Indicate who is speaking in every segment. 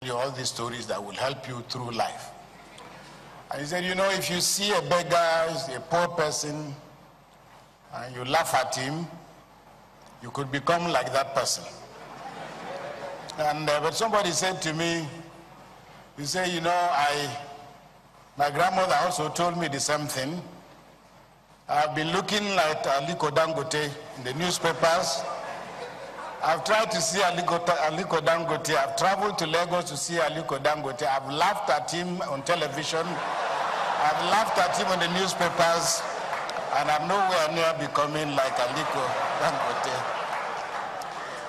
Speaker 1: you all these stories that will help you through life. And he said, you know, if you see a beggar, a poor person, and you laugh at him, you could become like that person. And but somebody said to me, he said, you know, my grandmother also told me the same thing. I've been looking like Aliko Dangote in the newspapers. I've tried to see Aliko Dangote. I've traveled to Lagos to see Aliko Dangote. I've laughed at him on television. I've laughed at him on the newspapers. And I'm nowhere near becoming like Aliko Dangote.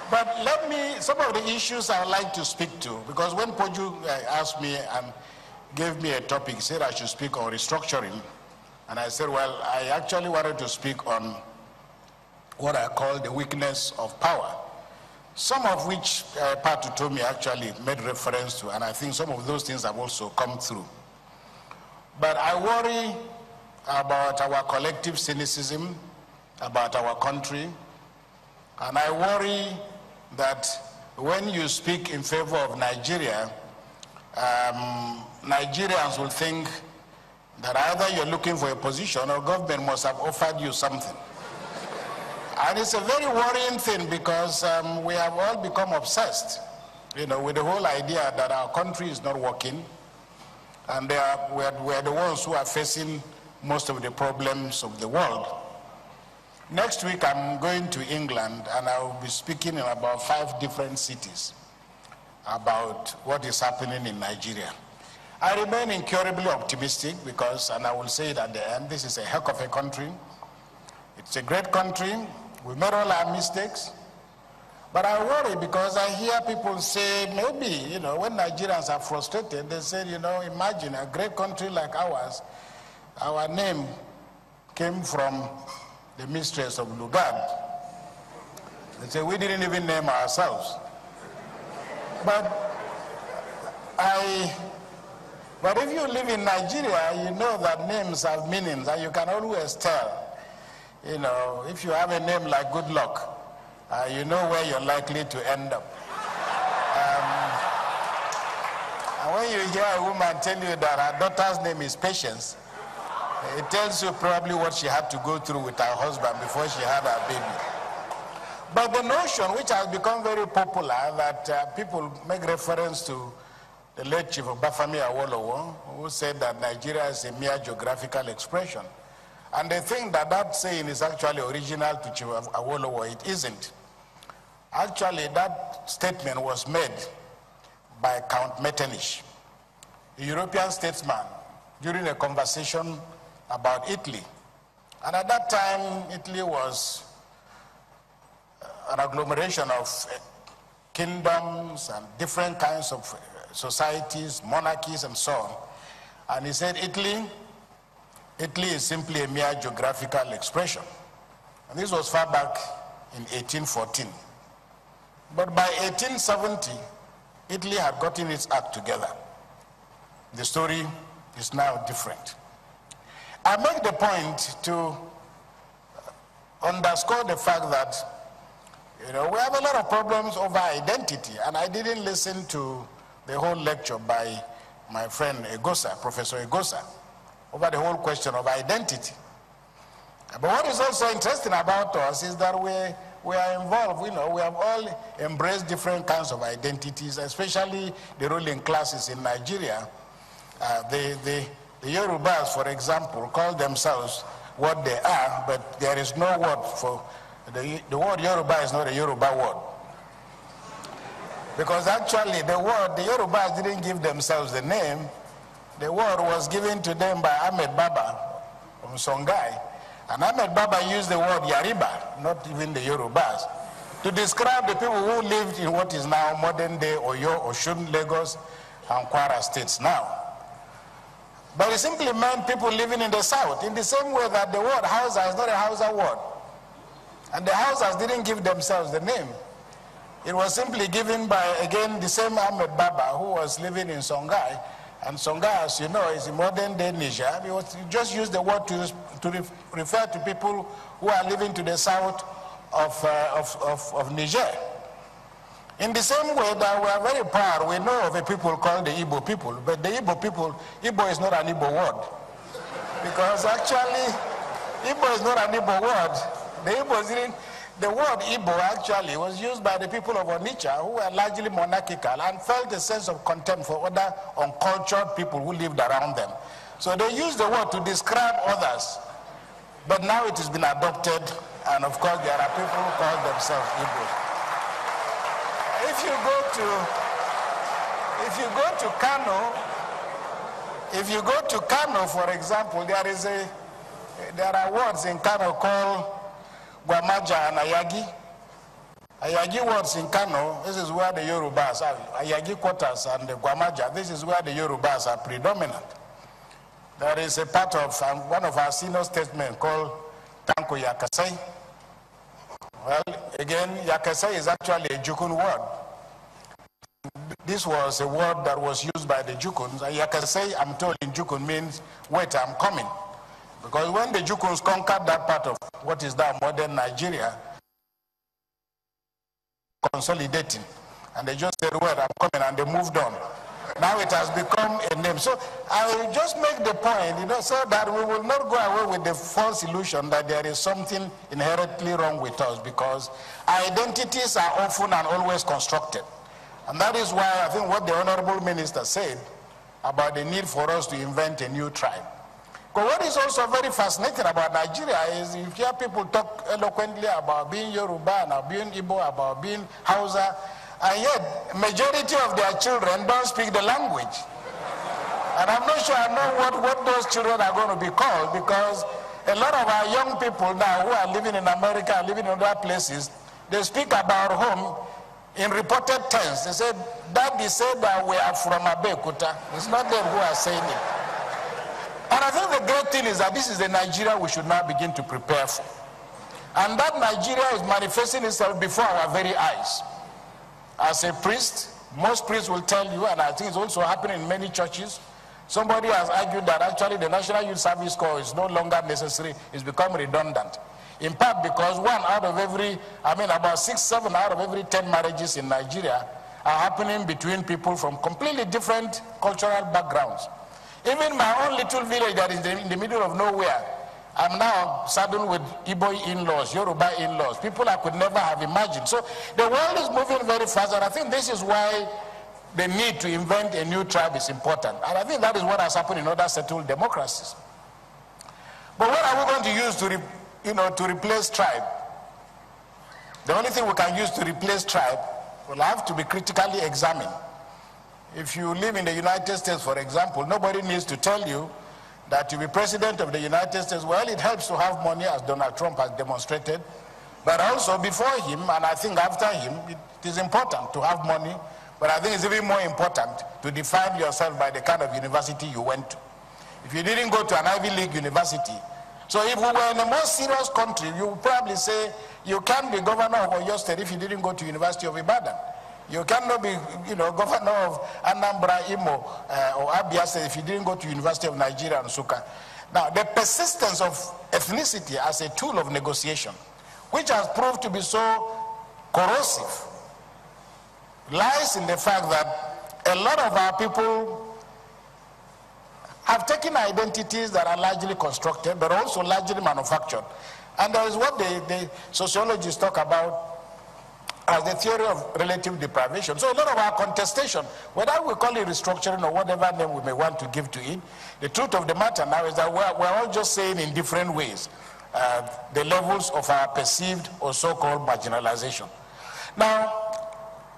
Speaker 1: But some of the issues I would like to speak to, because when Poju asked me and gave me a topic, he said I should speak on restructuring. And I said, well, I actually wanted to speak on what I call the weakness of power, some of which Patu Tomi actually made reference to, and I think some of those things have also come through. But I worry about our collective cynicism, about our country, and I worry that when you speak in favor of Nigeria, Nigerians will think that either you're looking for a position or government must have offered you something. And it's a very worrying thing because we have all become obsessed, you know, with the whole idea that our country is not working, and we're the ones who are facing most of the problems of the world. Next week I'm going to England and I will be speaking in about 5 different cities about what is happening in Nigeria. I remain incurably optimistic because, and I will say it at the end, this is a heck of a country. It's a great country. We made all our mistakes. But I worry because I hear people say, maybe, you know, when Nigerians are frustrated, they say, you know, imagine a great country like ours, our name came from the mistress of Lugard. They say, we didn't even name ourselves. But if you live in Nigeria, you know that names have meanings, and you can always tell. You know, if you have a name like Good Luck, you know where you're likely to end up. And when you hear a woman tell you that her daughter's name is Patience, it tells you probably what she had to go through with her husband before she had her baby. But the notion, which has become very popular, that people make reference to the late Chief Obafemi Awolowo, who said that Nigeria is a mere geographical expression. And they think that that saying is actually original to Chief Awolowo. It isn't. Actually, that statement was made by Count Metternich, a European statesman, during a conversation about Italy. And at that time, Italy was an agglomeration of kingdoms and different kinds of societies, monarchies, and so on. And he said, Italy is simply a mere geographical expression. And this was far back in 1814. But by 1870, Italy had gotten its act together. The story is now different. I make the point to underscore the fact that, you know, we have a lot of problems over identity, and I didn't listen to the whole lecture by my friend Egosa, Professor Egosa, over the whole question of identity. But what is also interesting about us is that we are involved, you know, we have all embraced different kinds of identities, especially the ruling classes in Nigeria. The Yorubas, for example, call themselves what they are, but there is no word for, the word Yoruba is not a Yoruba word. Because actually the Yorubas didn't give themselves the name. The word was given to them by Ahmed Baba from Songhai. And Ahmed Baba used the word Yariba, not even the Yorubas, to describe the people who lived in what is now modern day Oyo, Osun, Lagos, and Kwara states now. But it simply meant people living in the south, in the same way that the word Hausa is not a Hausa word. And the Hausas didn't give themselves the name. It was simply given by, again, the same Ahmed Baba who was living in Songhai. And Songhai, as you know, is in modern day Niger. He just used the word to refer to people who are living to the south of Niger. In the same way that we are very proud, we know of a people called the Igbo people, but the Igbo people, Igbo is not an Igbo word. Because actually, Igbo is not an Igbo word. The word Igbo actually was used by the people of Onitsha, who were largely monarchical and felt a sense of contempt for other uncultured people who lived around them. So they used the word to describe others. But now it has been adopted, and of course there are people who call themselves Igbos. If you go to Kano, for example, there are words in Kano called Gwamaja and Ayagi. Ayagi words in Kano, this is where the Yorubas are. Ayagi quarters and the Gwamaja, this is where the Yorubas are predominant. There is a part of one of our senior statesmen called Tanko Yakasai. Well, again, Yakasai is actually a Jukun word. This was a word that was used by the Jukuns. Yakasai, I'm told in Jukun, means, wait, I'm coming. Because when the Jukuns conquered that part of what is now modern Nigeria, consolidating, and they just said, wait, I'm coming, and they moved on. Now it has become a name. So I will just make the point, so that we will not go away with the false illusion that there is something inherently wrong with us, because our identities are often and always constructed. And that is why I think what the Honorable Minister said about the need for us to invent a new tribe. But what is also very fascinating about Nigeria is you hear people talk eloquently about being Yoruba, about being Igbo, about being Hausa, and yet majority of their children don't speak the language. And I'm not sure I know what those children are going to be called, because a lot of our young people now who are living in America, living in other places, they speak about home in reported tense. They said, Daddy said that we are from Abeokuta. It's not them who are saying it. And I think the great thing is that this is the Nigeria we should now begin to prepare for. And that Nigeria is manifesting itself before our very eyes. As a priest, most priests will tell you, and I think it's also happening in many churches, somebody has argued that actually the National Youth Service Corps is no longer necessary, it's become redundant. In part because about 6, 7 out of every 10 marriages in Nigeria are happening between people from completely different cultural backgrounds. Even my own little village that is in the middle of nowhere, I'm now saddled with Igbo in-laws, Yoruba in-laws, people I could never have imagined. So the world is moving very fast, and I think this is why the need to invent a new tribe is important. And I think that is what has happened in other settled democracies. But what are we going to use to replace tribe? The only thing we can use to replace tribe will have to be critically examined. If you live in the United States, for example, nobody needs to tell you that to be president of the United States, well, it helps to have money, as Donald Trump has demonstrated, but also before him, and I think after him, it is important to have money, but I think it's even more important to define yourself by the kind of university you went to. If you didn't go to an Ivy League university, so if we were in a more serious country, you would probably say you can't be governor of Oyo State if you didn't go to University of Ibadan. You cannot be, governor of Anambra, Imo, or Abia State if you didn't go to University of Nigeria and Nsukka. Now, the persistence of ethnicity as a tool of negotiation, which has proved to be so corrosive, lies in the fact that a lot of our people have taken identities that are largely constructed, but also largely manufactured. And there is what the sociologists talk about as the theory of relative deprivation. So a lot of our contestation, whether we call it restructuring or whatever name we may want to give to it, the truth of the matter now is that we're all just saying in different ways the levels of our perceived or so-called marginalization. Now,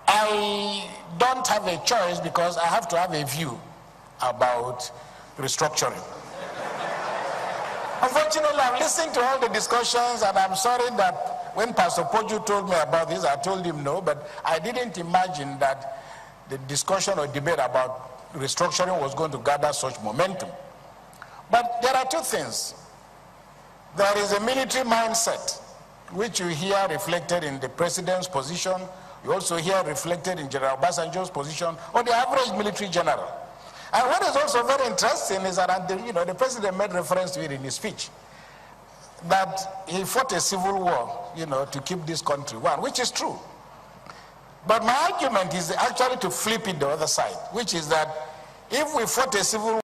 Speaker 1: I don't have a choice because I have to have a view about restructuring. Unfortunately, I'm listening to all the discussions, and I'm sorry that when Pastor Poju told me about this, I told him no, but I didn't imagine that the discussion or debate about restructuring was going to gather such momentum. But there are two things. There is a military mindset, which you hear reflected in the president's position. You also hear reflected in General Obasanjo's position, or the average military general. And what is also very interesting is that the president made reference to it in his speech, that he fought a civil war, to keep this country one, which is true. But my argument is actually to flip it the other side, which is that if we fought a civil war